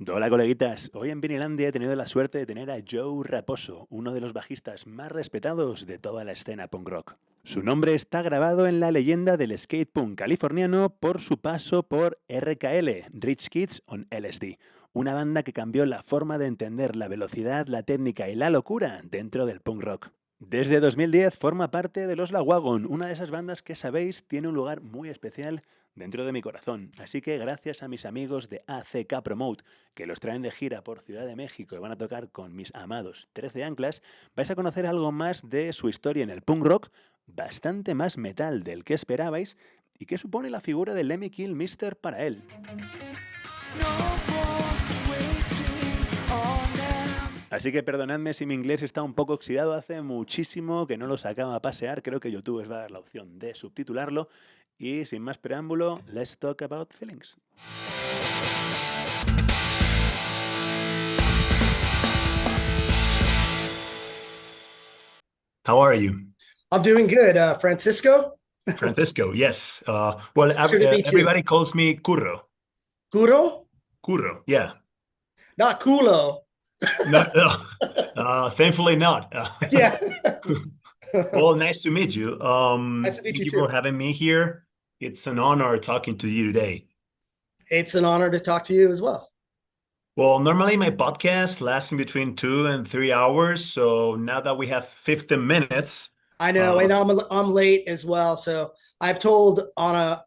Hola coleguitas, hoy en Vinilandia he tenido la suerte de tener a Joe RAPOSO, uno de los bajistas más respetados de toda la escena punk rock. Su nombre está grabado en la leyenda del skate punk californiano por su paso por RKL, Rich Kids on LSD, una banda que cambió la forma de entender la velocidad, la técnica y la locura dentro del punk rock. Desde 2010 forma parte de los Lagwagon, una de esas bandas que sabéis tiene un lugar muy especial dentro de mi corazón. Así que gracias a mis amigos de ACK PROMOTE, que los traen de gira por Ciudad de México y van a tocar con mis amados 13 anclas, vais a conocer algo más de su historia en el punk rock, bastante más metal del que esperabais, y qué supone la figura de Lemmy Kilmister para él. Así que perdonadme si mi inglés está un poco oxidado, hace muchísimo que no lo sacaba a pasear, creo que YouTube os va a dar la opción de subtitularlo, y sin más preámbulo, let's talk about feelings. How are you? I'm doing good. Francisco? Francisco, yes. Everybody calls me Curro. Curo? Curro, yeah. Not culo. Thankfully not. Yeah. Well, nice to meet you. Nice to meet Thank you you too. for having me here. It's an honor talking to you today. It's an honor to talk to you as well. Well, normally my podcast lasts in between 2 and 3 hours. So now that we have 15 minutes, I know, and I'm late as well. So I've told our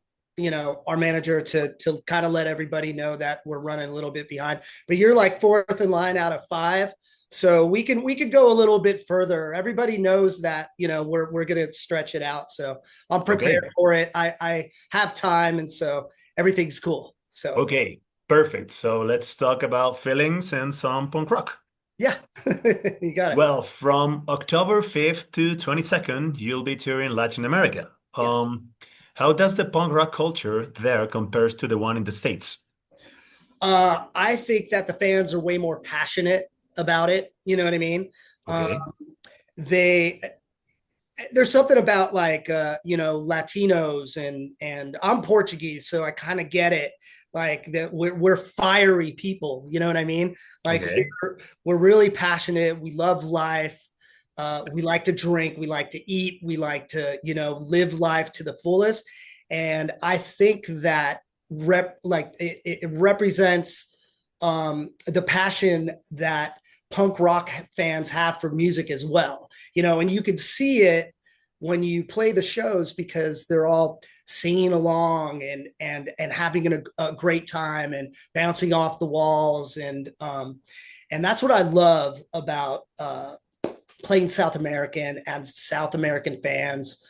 manager to kind of let everybody know that we're running a little bit behind. But you're like fourth in line out of five. So we could go a little bit further. Everybody knows that, we're gonna stretch it out. So I'm prepared for it. I have time, and so everything's cool. So okay, perfect. So let's talk about feelings and some punk rock. yeah, you got it. Well, from October 5th to 22nd, you'll be touring Latin America. Yes. How does the punk rock culture there compares to the one in the States? I think that the fans are way more passionate about it. You know what I mean? Okay. They there's something about like Latinos and I'm Portuguese, so I kind of get it. Like that we're fiery people. You know what I mean? Like Okay. we're really passionate. We love life. We like to drink. We like to eat. We like to live life to the fullest. And I think that it represents the passion that punk rock fans have for music as well, and you can see it when you play the shows because they're all singing along and having a great time and bouncing off the walls, and that's what I love about playing South American and South American fans.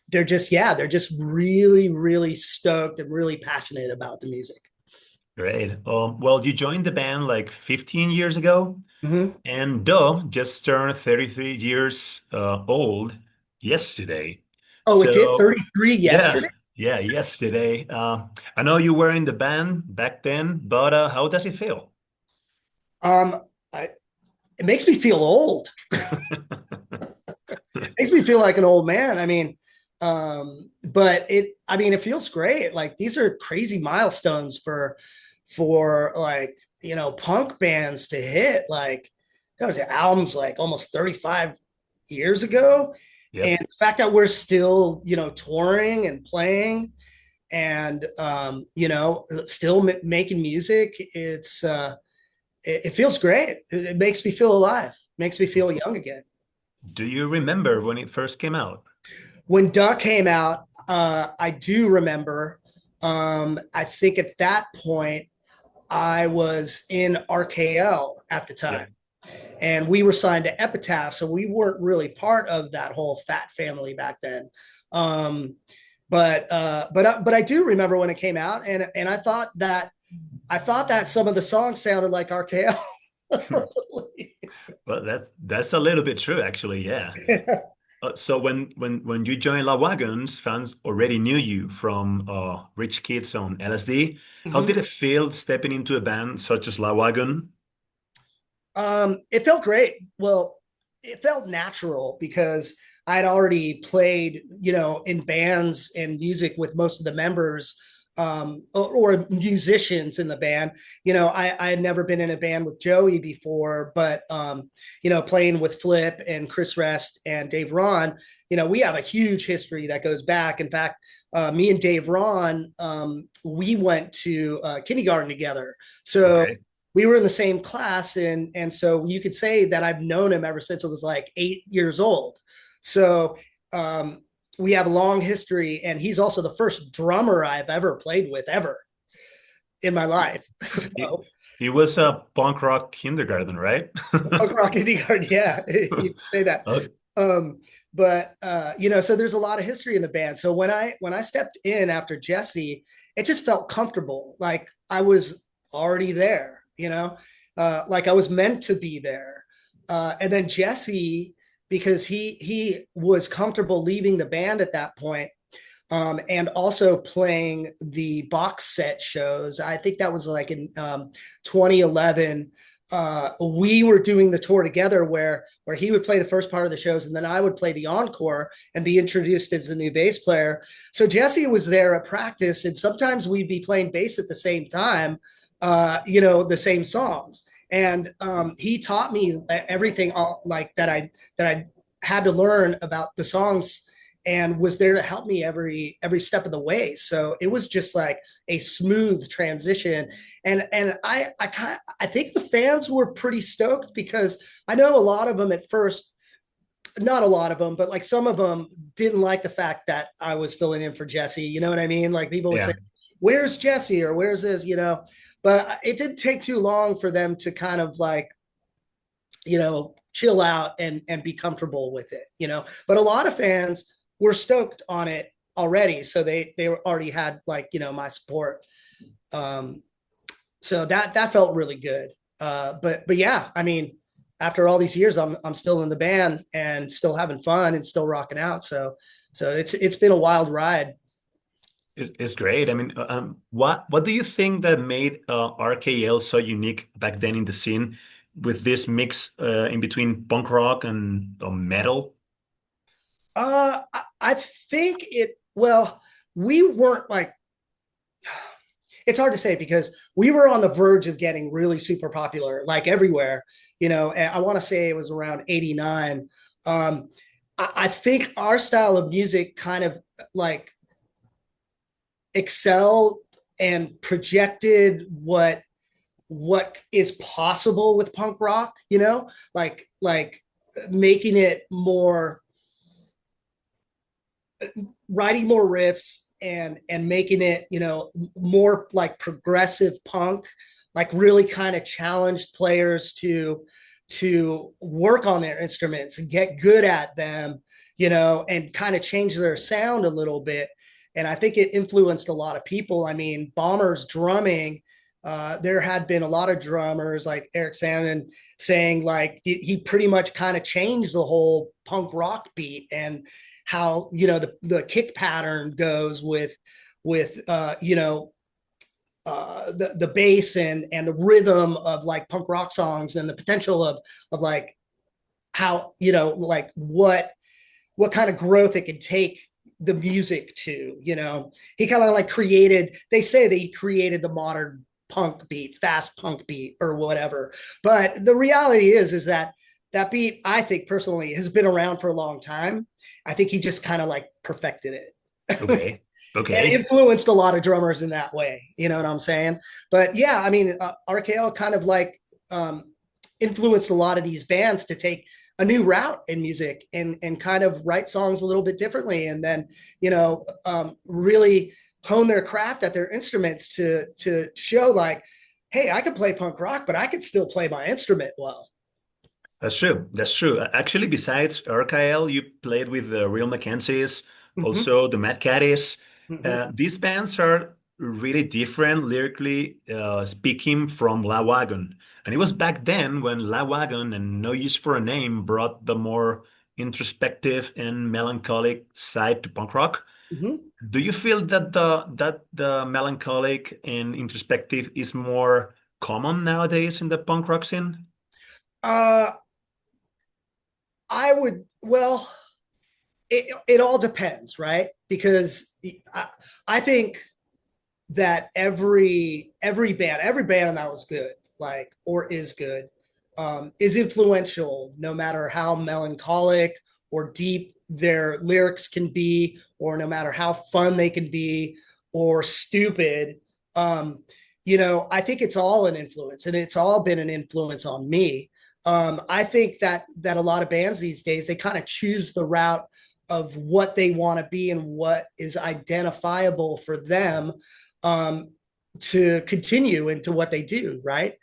They're just really, really stoked and really passionate about the music. Great. Well, you joined the band like 15 years ago, and Doe just turned 33 years old yesterday. Oh, it did 33 yesterday? Yeah, yesterday. I know you were in the band back then, but how does it feel? It makes me feel old. It makes me feel like an old man. But it feels great. Like these are crazy milestones for like, punk bands to hit. Like that was albums like almost 35 years ago. Yep. And the fact that we're still, touring and playing and, still making music, it feels great. It makes me feel alive, makes me feel young again. Do you remember when it first came out? When Duck came out, I do remember. I think at that point, I was in RKL at the time. Yeah. And we were signed to Epitaph, so we weren't really part of that whole Fat family back then. But I do remember when it came out, and I thought that some of the songs sounded like RKL. Well, that's a little bit true, actually. Yeah. So when you joined Lagwagon's, fans already knew you from Rich Kids on LSD. How did it feel stepping into a band such as Lagwagon? It felt great. Well, it felt natural because I had already played, in bands and music with most of the members or musicians in the band. You know, I had never been in a band with Joey before, but you know, playing with Flip and Chris Rest and Dave Ron, you know, we have a huge history that goes back. In fact, me and Dave Ron, we went to kindergarten together. So Okay. we were in the same class, and so you could say that I've known him ever since I was like 8 years old. So we have a long history, and he's also the first drummer I've ever played with ever in my life. It, So it was a punk rock kindergarten, right? punk rock kindergarten, yeah, you say that. Okay. But you know, so there's a lot of history in the band. So when I stepped in after Jesse, it just felt comfortable, like I was already there, you know, like I was meant to be there. And then Jesse, because he was comfortable leaving the band at that point, and also playing the box set shows. I think that was like in 2011. We were doing the tour together where he would play the first part of the shows, and then I would play the encore and be introduced as the new bass player. So Jesse was there at practice, and sometimes we'd be playing bass at the same time, you know, the same songs. And he taught me everything like that I had to learn about the songs, and was there to help me every step of the way. So it was just like a smooth transition. And I think the fans were pretty stoked, because I know a lot of them at first, not a lot of them, but like some of them didn't like the fact that I was filling in for Jesse. You know what I mean? Like people would Yeah. say, "Where's Jesse?" or "Where's this?" You know, but it didn't take too long for them to kind of like, you know, chill out and be comfortable with it, you know. But a lot of fans were stoked on it already, so they already had, like, you know, my support. So that felt really good. But yeah, I mean, after all these years, I'm still in the band and still having fun and still rocking out. So it's been a wild ride. It's great. I mean, what do you think that made RKL so unique back then in the scene, with this mix in between punk rock and metal? I think well, we weren't like, it's hard to say, because we were on the verge of getting really super popular, like everywhere, you know. And I want to say it was around 89. I think our style of music kind of like excelled and projected what is possible with punk rock, you know, like making it more, writing more riffs and making it, you know, more like progressive punk, like really kind of challenged players to work on their instruments and get good at them, you know, and kind of change their sound a little bit. And I think it influenced a lot of people. I mean, Bomber's drumming, there had been a lot of drummers like Eric Sandin saying, like, he pretty much kind of changed the whole punk rock beat, and how, you know, the kick pattern goes with you know, the bass and the rhythm of like punk rock songs, and the potential of like how, you know, like what kind of growth it can take the music to, you know. He kind of like created, they say that he created the modern punk beat, fast punk beat or whatever. But the reality is that beat, I think personally, has been around for a long time. I think he just kind of like perfected it. Okay. And Okay. influenced a lot of drummers in that way. You know what I'm saying? But yeah, I mean, RKL kind of like influenced a lot of these bands to take a new route in music and kind of write songs a little bit differently. And then, you know, really hone their craft at their instruments to show like, hey, I can play punk rock, but I can still play my instrument well. That's true. That's true. Actually, besides RKL, you played with the Real Mackenzies, Mm-hmm. also the Mad Caddies. Mm-hmm. These bands are really different lyrically speaking from Lagwagon. And it was back then when Lagwagon and No Use for a Name brought the more introspective and melancholic side to punk rock. Mm-hmm. Do you feel that the melancholic and introspective is more common nowadays in the punk rock scene? Uh, I would, well, it all depends, right? Because I think that every band that was good, like, or is good, is influential, no matter how melancholic or deep their lyrics can be, or no matter how fun they can be or stupid. I think it's all an influence, and it's all been an influence on me. I think that a lot of bands these days, they kind of choose the route of what they want to be and what is identifiable for them, to continue into what they do, right?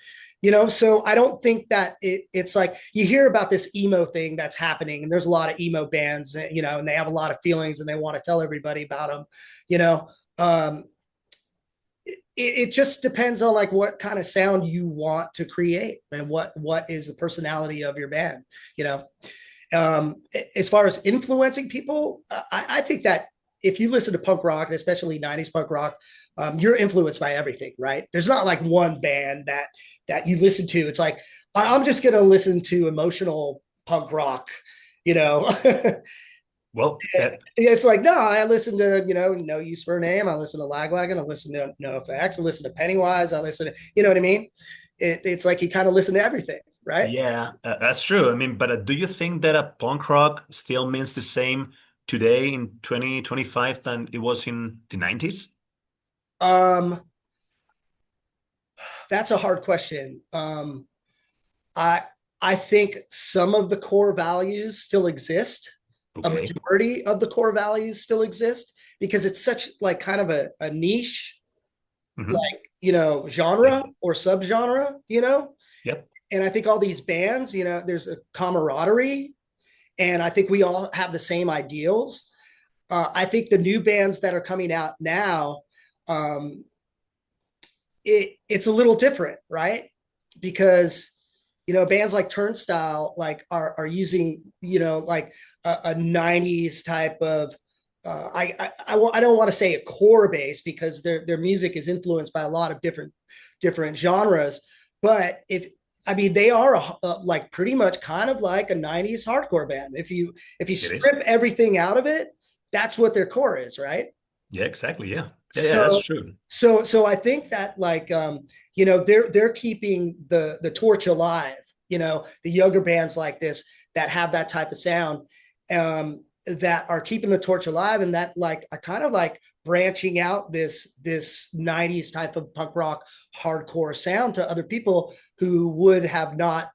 So I don't think that it's like you hear about this emo thing that's happening, and there's a lot of emo bands, and they have a lot of feelings and they want to tell everybody about them. It just depends on like what kind of sound you want to create and what is the personality of your band. As far as influencing people, I think that if you listen to punk rock, especially 90s punk rock, you're influenced by everything, right? There's not like one band that you listen to. It's like, I'm just going to listen to emotional punk rock, Well, it's like, no, I listen to, No Use for a Name. I listen to Lagwagon. I listen to NoFX. I listen to Pennywise. I listen to, you know what I mean? It's like you kind of listen to everything, right? yeah, that's true. I mean, but do you think that a punk rock still means the same today in 2025 than it was in the 90s? Um, that's a hard question. I I think some of the core values still exist. A Okay. majority of the core values still exist because it's such like kind of a niche, Hmm. like, genre or subgenre, Yep. and I think all these bands, there's a camaraderie, and I think we all have the same ideals. I think the new bands that are coming out now, um, it's a little different, right? Because bands like Turnstile like are using like a 90s type of I don't want to say a core base because their music is influenced by a lot of different genres, but they are like pretty much kind of like a 90s hardcore band. If you It is. strip everything out of it, that's what their core is, right? Yeah, exactly. Yeah. Yeah, that's So true. so I think that like they're keeping the torch alive. The younger bands like this that have that type of sound, that are keeping the torch alive, and that like are kind of like branching out this 90s type of punk rock hardcore sound to other people who would have not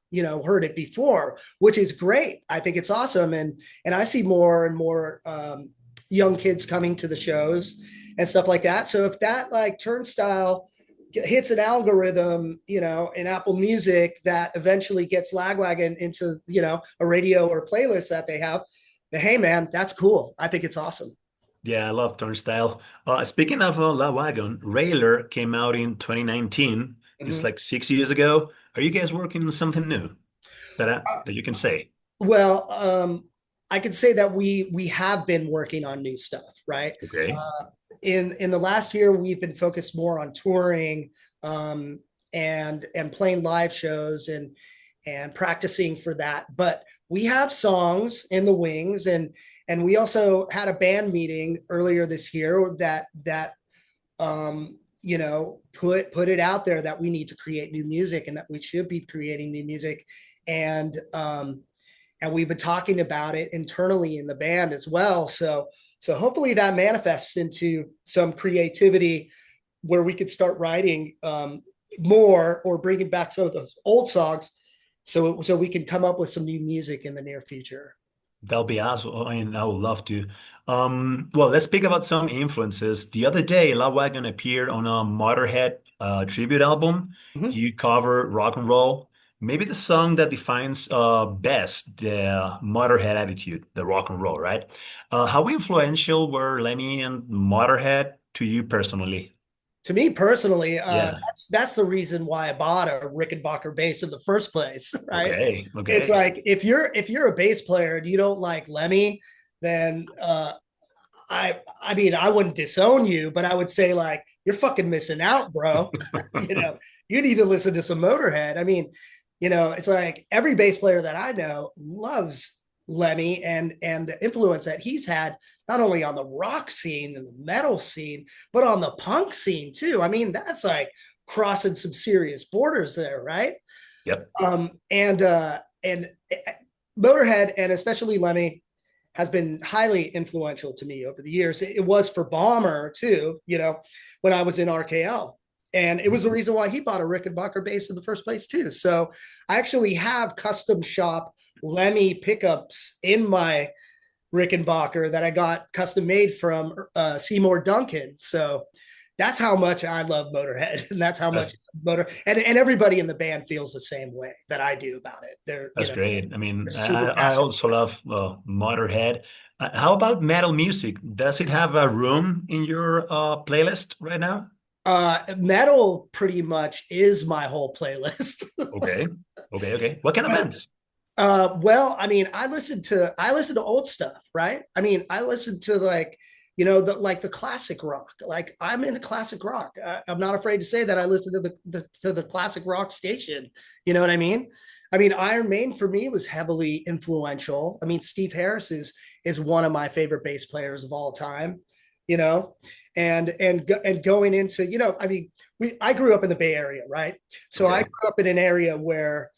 heard it before, which is great. I think it's awesome, and I see more and more young kids coming to the shows and stuff like that. So if that like Turnstile hits an algorithm, in Apple Music that eventually gets Lagwagon into, a radio or playlist that they have, hey man, that's cool. I think it's awesome. Yeah, I love Turnstile. Speaking of La Wagon, Railer came out in 2019. It's Mhm. like 6 years ago. Are you guys working on something new that you can say? Well, I could say that we have been working on new stuff, right? Okay. In the last year, we've been focused more on touring, and playing live shows and practicing for that. But we have songs in the wings, and we also had a band meeting earlier this year that put it out there that we need to create new music and that we should be creating new music, and we've been talking about it internally in the band as well. So hopefully that manifests into some creativity where we could start writing more or bringing back some of those old songs, so we can come up with some new music in the near future. That'll be awesome. I mean, I would love to. Well, let's speak about some influences. The other day, La Wagon appeared on a Motorhead tribute album. Mhm. You cover rock and roll. Maybe the song that defines best the Motorhead attitude, the rock and roll, right? How influential were Lemmy and Motorhead to you personally? To me personally, Yeah. that's the reason why I bought a Rickenbacker bass in the first place, right? Okay. It's Okay. like if you're a bass player and you don't like Lemmy, then I wouldn't disown you, but I would say like you're fucking missing out, bro. You need to listen to some Motorhead. I mean, it's like every bass player that I know Lemmy and the influence that he's had not only on the rock scene and the metal scene, but on the punk scene too. I mean, that's like crossing some serious borders there, right? Yep. And Motorhead, and especially Lemmy, has been highly influential to me over the years. It was for Bomber too, you know, when I was in RKL. And it was the reason why he bought a Rickenbacker bass in the first place too. So I actually have custom shop Lemmy pickups in my Rickenbacker that I got custom made from Seymour Duncan. So that's how much I love Motorhead, and that's how much and everybody in the band feels the same way that I do about it. That's great. I mean, I also love Motorhead. How about metal music? Does it have a room in your playlist right now? Metal pretty much is my whole playlist. Okay. What kind of bands? Well, I mean, I listen to old stuff, right? I mean, I listen to like, you know, the classic rock. Like I'm into classic rock. I'm not afraid to say that I listen to the classic rock station. You know what I mean? I mean, Iron Maiden for me was heavily influential. I mean, Steve Harris is one of my favorite bass players of all time. You know, and going into, you know, I mean, I grew up in the Bay Area, right? So I grew up in an area where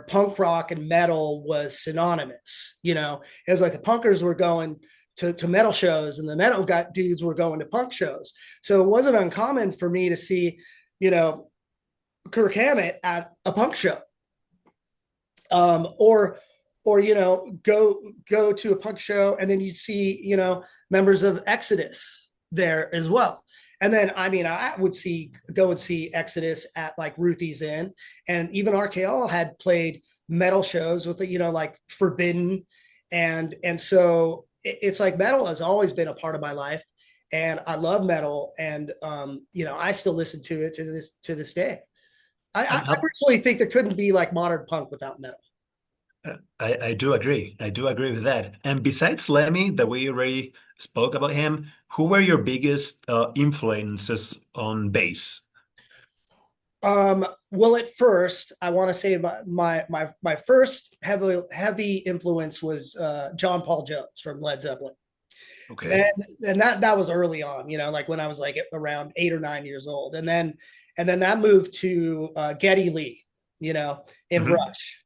punk rock and metal was synonymous. You know, it was like the punkers were going to metal shows and the metal dudes were going to punk shows. So it wasn't uncommon for me to see, you know, Kirk Hammett at a punk show. Or you know, go to a punk show and then you see, you know, members of Exodus there as well. And then I mean, I would go and see Exodus at like Ruthie's Inn, and even RKL had played metal shows with, you know, like Forbidden, and so it's like metal has always been a part of my life, and I love metal, and you know, I still listen to it to this day. I personally think there couldn't be like modern punk without metal. I do agree. I do agree with that. And besides Lemmy, that we already spoke about him, who were your biggest influences on bass? Well, at first, I want to say my first heavy influence was John Paul Jones from Led Zeppelin. Okay. And that was early on, you know, like when I was like around 8 or 9 years old, and then that moved to Geddy Lee, you know, in Rush.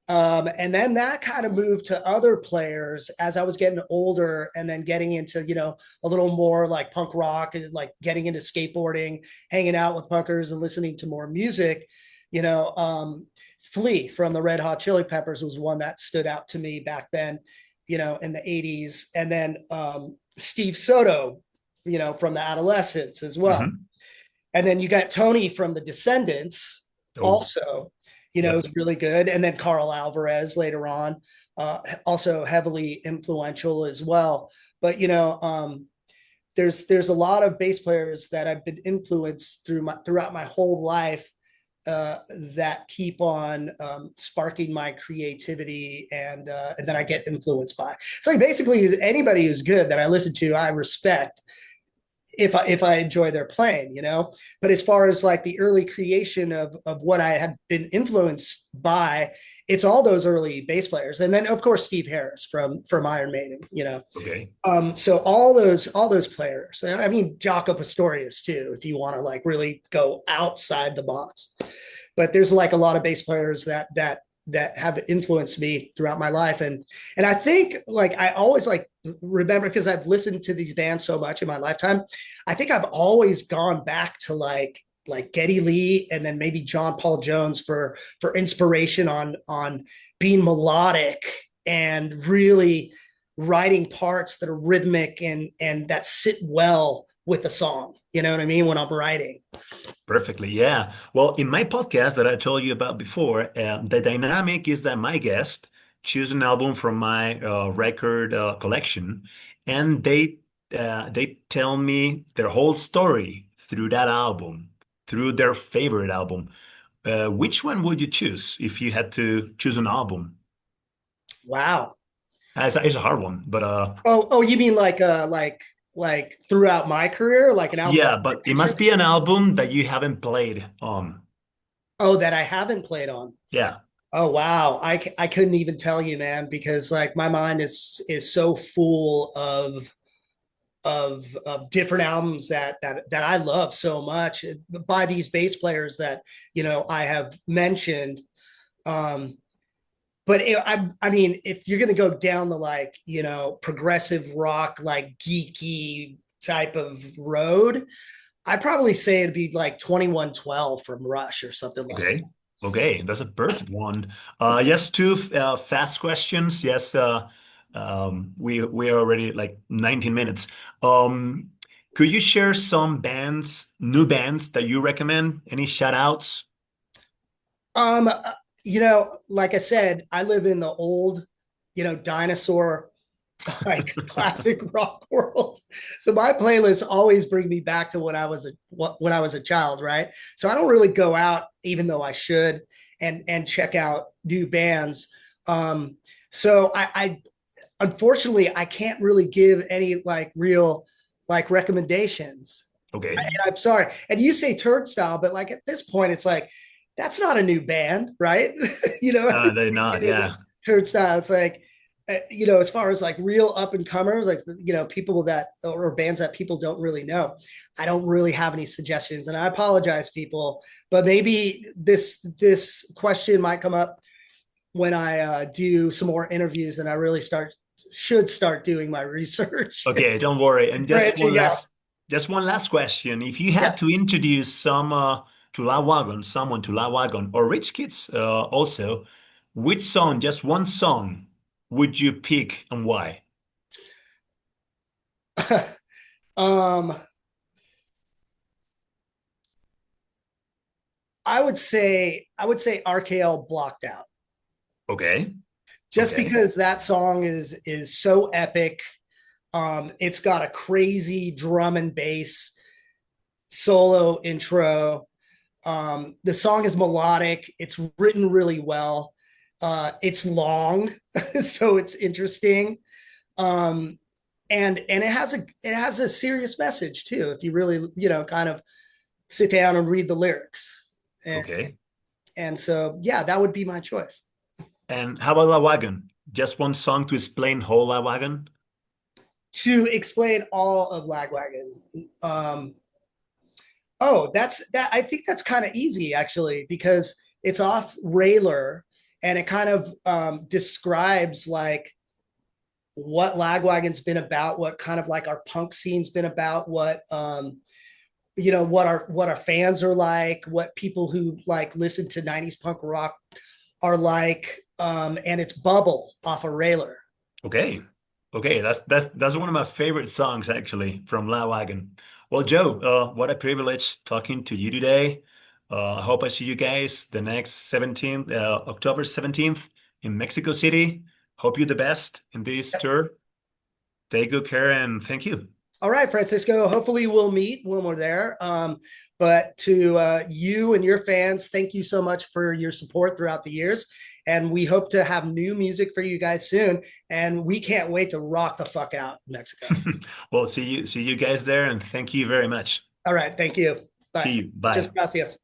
And then that kind of moved to other players as I was getting older, and then getting into, you know, a little more like punk rock, and like getting into skateboarding, hanging out with punkers and listening to more music. You know, Flea from the Red Hot Chili Peppers was one that stood out to me back then, you know, in the 80s. And then Steve Soto, you know, from the Adolescents as well. And then you got Tony from the Descendants also. You know, it was really good. And then Carl Alvarez later on, also heavily influential as well. But, you know, there's a lot of bass players that I've been influenced throughout my whole life that keep on sparking my creativity, and then I get influenced by. So like basically anybody who's good that I listen to, I respect, if I enjoy their playing, you know. But as far as like the early creation of what I had been influenced by, it's all those early bass players, and then of course Steve Harris from Iron Maiden, you know. Okay. So all those players, and I mean Jaco Pastorius too, if you want to like really go outside the box. But there's like a lot of bass players that have influenced me throughout my life. And I think like I always like remember, because I've listened to these bands so much in my lifetime, I think I've always gone back to like Geddy Lee and then maybe John Paul Jones for inspiration on being melodic and really writing parts that are rhythmic and that sit well with the song. You know what I mean? When I'm writing. Perfectly, yeah. Well, in my podcast that I told you about before, the dynamic is that my guest choose an album from my record collection, and they tell me their whole story through that album, through their favorite album. Which one would you choose if you had to choose an album? Wow. It's a hard one, but you mean like throughout my career, like an album? Yeah, but it must be an album that you haven't played on. Oh, that I haven't played on. Yeah. Oh wow, I couldn't even tell you, man, because like my mind is so full of different albums that I love so much by these bass players that I have mentioned. Um, but I mean, if you're gonna go down the like progressive rock like geeky type of road, I'd probably say it'd be like 2112 from Rush or something like that. Okay. Okay, that's a perfect one. Yes, two fast questions. Yes, we are already like 19 minutes. Um, could you share some bands, new bands that you recommend? Any shout outs? Um, like I said, I live in the old, dinosaur like classic rock world. So my playlists always bring me back to when I was a child, right? So I don't really go out, even though I should, and check out new bands. Um, so I unfortunately I can't really give any like real like recommendations. Okay. I'm sorry. And you say Turnstile, but like at this point, it's like that's not a new band, right? They're not, yeah. Turnstile. It's like as far as like real up and comers, like people that or bands that people don't really know. I don't really have any suggestions, and I apologize, people. But maybe this question might come up when I do some more interviews, and I really should start doing my research. Okay, don't worry. And Branching out. just one last question. If you Yeah. had to introduce someone to Lagwagon or Rich Kids also, which song, just one song, would you pick and why? um, I would say RKL blocked out Okay, just okay, because that song is so epic. It's got a crazy drum and bass solo intro. The song is melodic. It's written really well. It's long, so it's interesting. Um, and it has a serious message too. If you really kind of sit down and read the lyrics, and okay. so yeah, that would be my choice. And how about Lagwagon? Just one song to explain whole Lagwagon? To explain all of Lagwagon, oh, that. I think that's kind of easy actually because it's off Railer and it kind of describes like what Lagwagon's been about, what kind of like our punk scene's been about, what our fans are like, what people who like listen to 90s punk rock are like, and it's Bubble off of Railer. Okay. Okay, that's one of my favorite songs actually from Lagwagon. Well, Joe, what a privilege talking to you today. I hope I see you guys the next 17th, October 17th in Mexico City. Hope you the best in this tour. Take good care and thank you. All right, Francisco. Hopefully, we'll meet when we're there. But to you and your fans, thank you so much for your support throughout the years. And we hope to have new music for you guys soon. And we can't wait to rock the fuck out in Mexico. Well, see you guys there and thank you very much. All right. Thank you. See Bye. you. Just Bye. gracias.